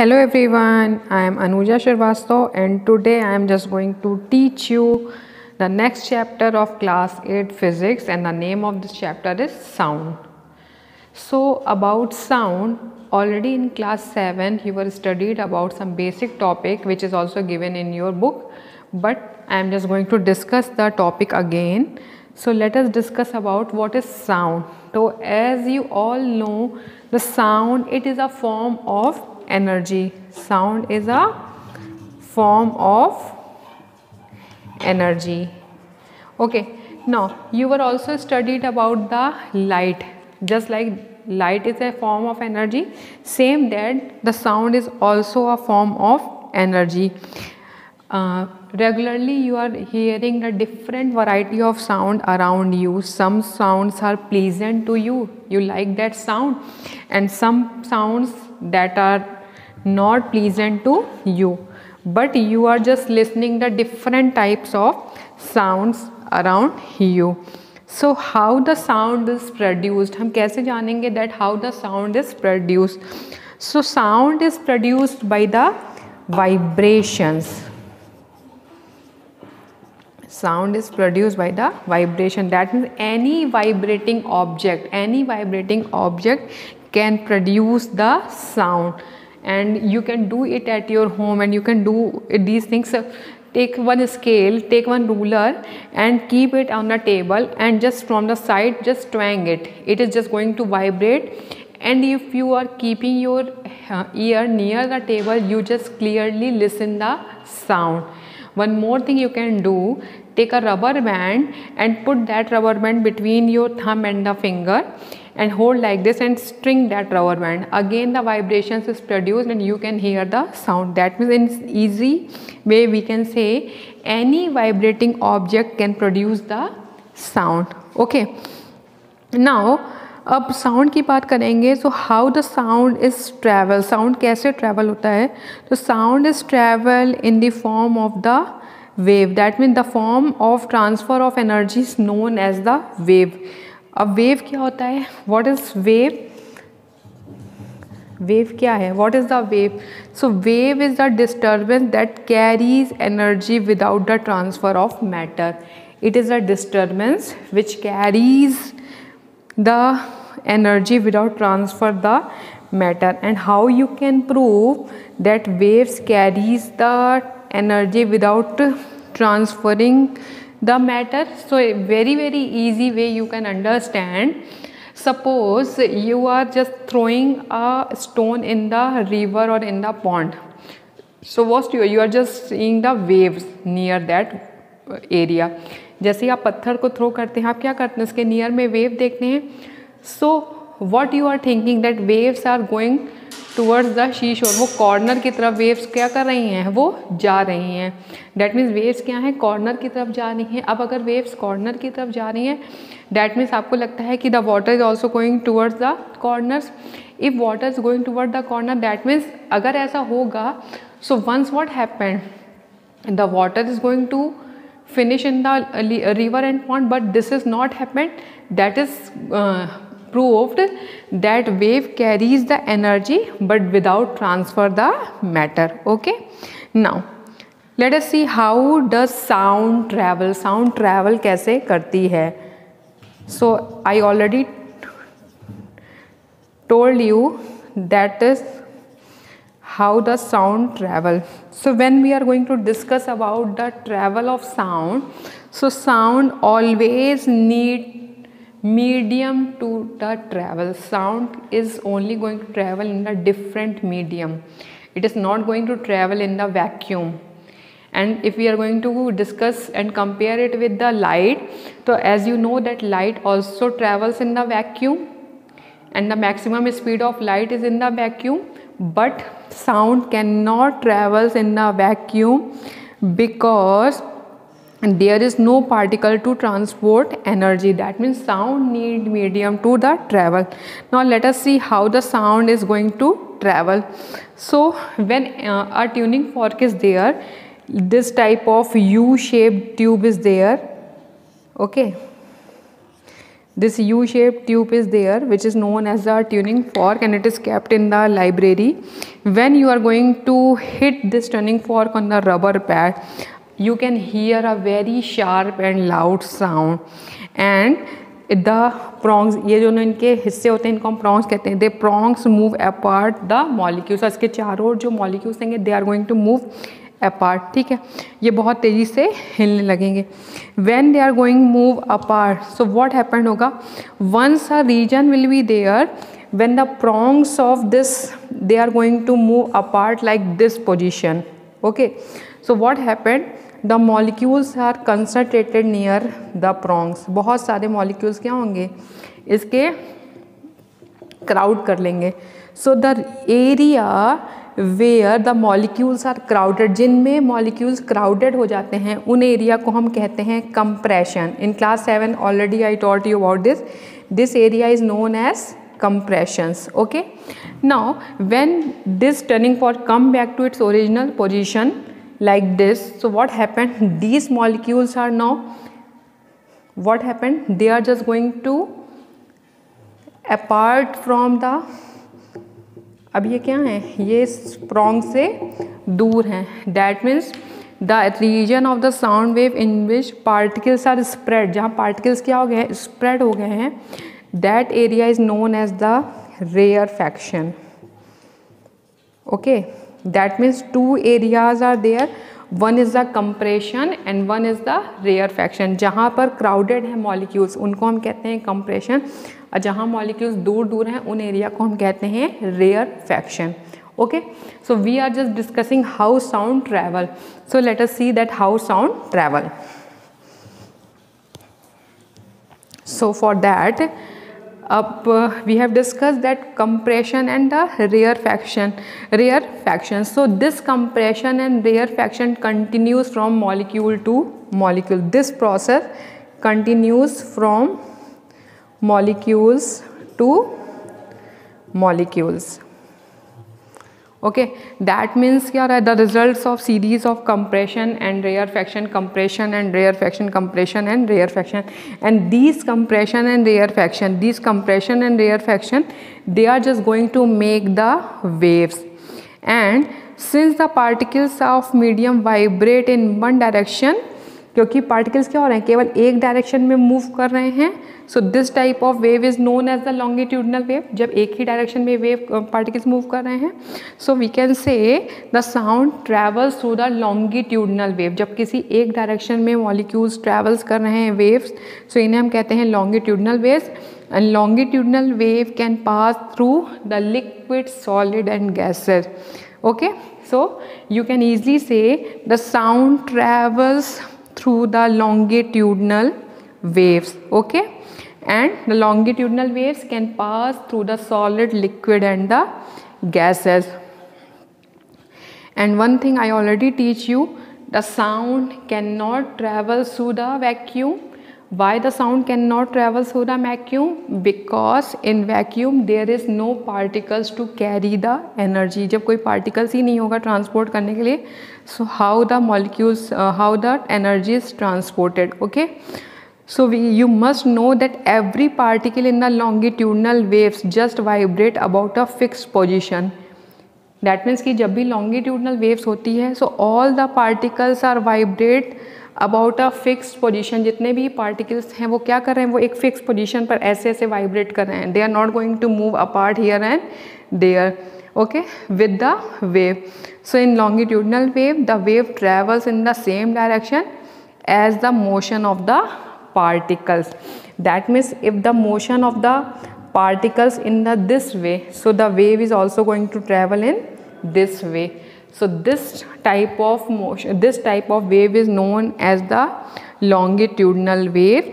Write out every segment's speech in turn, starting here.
Hello everyone, I am Anuja Shrivastava and today I am just going to teach you the next chapter of class 8 physics, and the name of this chapter is sound. So about sound, already in class 7 you were studied about some basic topic which is also given in your book, but I am just going to discuss the topic again. So let us discuss about what is sound. So as you all know, the sound, it is a form of energy. Sound is a form of energy. Okay, now you were also studied about the light. Just like light is a form of energy, same that the sound is also a form of energy. Regularly you are hearing a different variety of sound around you. Some sounds are pleasant to you, you like that sound, and some sounds that are not pleasant to you, but you are just listening the different types of sounds around you. So how the sound is produced, हम कैसे जानेंगे that how the sound is produced? So sound is produced by the vibrations. Sound is produced by the vibration. That means any vibrating object can produce the sound, and you can do it at your home, and you can do these things. Take one scale, take one ruler and keep it on the table, and just from the side just twang it. It is just going to vibrate, and if you are keeping your ear near the table, you just clearly listen the sound. One more thing you can do, take a rubber band and put that rubber band between your thumb and the finger and hold like this and string that rubber band. Again the vibrations is produced and you can hear the sound. That means in easy way we can say any vibrating object can produce the sound. Okay, now अब sound की बात करेंगे. So how the sound is travel, sound कैसे travel होता है? तो sound is travel in the form of the wave. That mean the form of transfer of energy is known as the wave. अब wave क्या होता है? What is wave? Wave क्या है? What is the wave? So wave is the disturbance that carries energy without the transfer of matter. It is a disturbance which carries the energy without transfer the matter. And how you can prove that waves carries the energy without transferring the matter? So a very easy way you can understand. Suppose you are just throwing a stone in the river or in the pond. So what you are just seeing the waves near that area. जैसे आप पत्थर को throw करते हैं, आप क्या करते हैं? उसके नियर में वेव देखते हैं. So what you are thinking that waves are going towards the she shore. वो कॉर्नर की तरफ वेव्स क्या कर रही हैं? वो जा रही हैं. डैट मीन्स वेव्स क्या हैं? कॉर्नर की तरफ जा रही हैं. अब अगर वेव्स कॉर्नर की तरफ जा रही हैं, डैट मीन्स आपको लगता है कि the water is also going towards the corners. If water is going toward the corner, that means अगर ऐसा होगा, so once what happened, the water is going to finish in the river and pond, but this is not happened. That is proved that wave carries the energy but without transfer the matter. Okay, now let us see how does sound travel. Sound travel कैसे करती है? So I already told you that is how the sound travel. So when we are going to discuss about the travel of sound, so sound always need medium to the travel. Sound is only going to travel in a different medium. It is not going to travel in the vacuum. And if we are going to discuss and compare it with the light, so as you know that light also travels in the vacuum, and the maximum speed of light is in the vacuum, but sound cannot travel in the vacuum because there is no particle to transport energy. That means sound need medium to the travel. Now let us see how the sound is going to travel. So when a tuning fork is there, this type of U-shaped tube is there. Okay, This U-shaped tube is there, which is known as the tuning fork, and it is kept in the library. When you are going to hit this tuning fork on the rubber pad, you can hear a very sharp and loud sound. And the prongs, ये जो इनके हिस्से होते हैं इनको हम prongs कहते हैं. The prongs move apart the molecules. इसके चारों ओर जो molecules होंगे they are going to move apart. ठीक है, ये बहुत तेज़ी से हिलने लगेंगे. When they are going move apart, so what happened होगा, once a region will be there when the prongs of this they are going to move apart like this position. Okay, so what happened, the molecules are concentrated near the prongs. बहुत सारे molecules क्या होंगे, इसके crowd कर लेंगे. So the area where the molecules are crowded, जिनमें molecules crowded हो जाते हैं उन area को हम कहते हैं compression. In class 7 already I taught you about this. This area is known as compressions. Okay, now when this turning fork come back to its original position like this, so what happened, these molecules are now, what happened, they are just going to apart from the, अब ये क्या है, ये prong से दूर हैं. That means the region of the sound wave in which particles are spread, जहाँ particles क्या हो गए, spread हो गए हैं, that area is known as the rarefaction. Okay, that means two areas are there. One is the compression and one is the rarefaction. जहाँ पर crowded हैं molecules उनको हम कहते हैं compression, और जहाँ molecules दूर दूर हैं उन area को हम कहते हैं rarefaction. Okay, so we are just discussing how sound travel. So let us see that how sound travel. So for that, we have discussed that compression and the rarefaction. So this compression and rarefaction continues from molecule to molecule. This process continues from molecules to molecules. Okay, that means क्या रहा है, the results of series of compression and rarefaction, compression and rarefaction, compression and rarefaction, and these compression and rarefaction, they are just going to make the waves. And since the particles of medium vibrate in one direction, क्योंकि particles क्या हो रहे हैं, केवल एक direction में move कर रहे हैं, so this type of wave is known as the longitudinal wave. जब एक ही डायरेक्शन में वेव पार्टिकल्स मूव कर रहे हैं, so we can say the sound travels through the longitudinal wave. जब किसी एक डायरेक्शन में मॉलिक्यूल्स ट्रैवल्स कर रहे हैं वेव्स, सो इन्हें हम कहते हैं longitudinal waves. And longitudinal wave can pass through the liquid, solid and gases. Okay, so you can easily say the sound travels through the longitudinal waves. Okay, and the longitudinal waves can pass through the solid, liquid and the gases. And one thing I already teach you, the sound cannot travel through the vacuum. Why the sound cannot travel through the vacuum? Because in vacuum there is no particles to carry the energy. जब कोई particles ही नहीं होगा transport करने के लिए, so how the molecules, how the energy is transported? Okay, so you must know that every particle in the longitudinal waves just vibrate about a fixed position. That means कि जब भी longitudinal waves होती है, so all the particles are vibrate about a fixed position. जितने भी particles हैं वो क्या कर रहे हैं, वो एक फिक्स पोजिशन पर ऐसे ऐसे वाइब्रेट कर रहे हैं. They are not going to move apart here and there. Okay, with the wave. So in longitudinal wave the wave travels in the same direction as the motion of the particles. That means if the motion of the particles in the this way, so the wave is also going to travel in this way. So this type of motion, this type of wave is known as the longitudinal wave,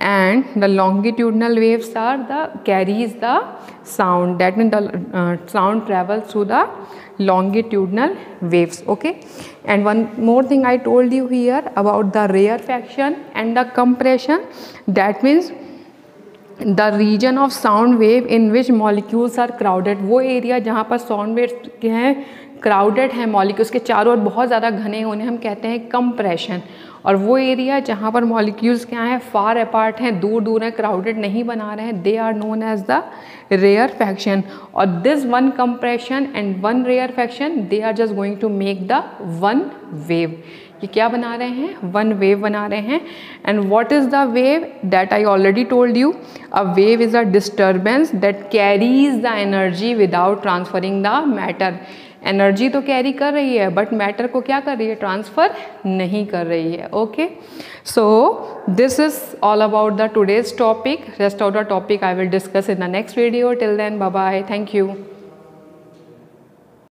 and the longitudinal waves are the carries the sound. That means the sound travels through the longitudinal waves. Okay, and one more thing I told you here about the rarefaction and the compression. That means the region of sound wave in which molecules are crowded, वो area जहाँ पर sound wave के हैं crowded हैं, molecules के चारों ओर बहुत ज़्यादा घने, उन्हें हम कहते हैं कंप्रेशन। और वो एरिया जहाँ पर मॉलिक्यूल्स क्या हैं, फार अपार्ट हैं, दूर दूर हैं, क्राउडेड नहीं बना रहे हैं, they are known as the rarefaction. और this one compression and one rarefaction they are just going to make the one wave. ये क्या बना रहे हैं, वन वेव बना रहे हैं। And what is the wave, that I already told you, a wave is a disturbance that carries the energy without transferring the matter. Energy तो carry कर रही है बट मैटर को क्या कर रही है, ट्रांसफर नहीं कर रही है। Okay, so this is all about the today's topic. Rest of the topic I will discuss in the next video. Till then bye bye, thank you.